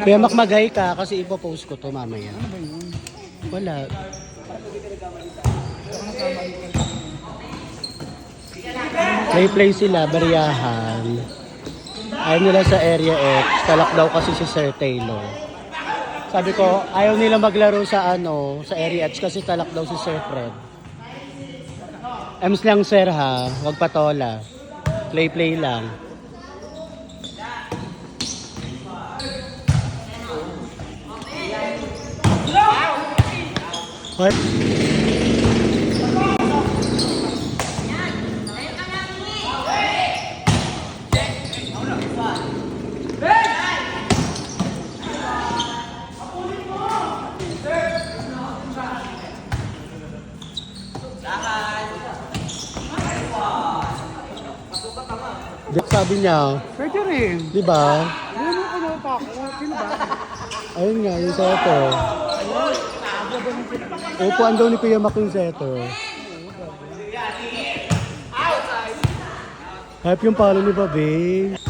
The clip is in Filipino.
Kaya makmagay ka kasi ipopost ko to mamaya. Ano ba yun? Wala. Play sila, bariyahan. Ayaw nila sa Area X. Talak daw kasi si Sir Taylor. Sabi ko, ayaw nila maglaro sa sa Area X kasi talak daw si Sir Fred. Ems lang sir ha, wag patola. Play lang. What? Sabi niya, Pwede rin. di ba? Ano ko na pa ako? Sino ba? Ayun nga, yung seto. Upuan daw ni Kuya Mac yung seto. Hype yung palo ni Babe.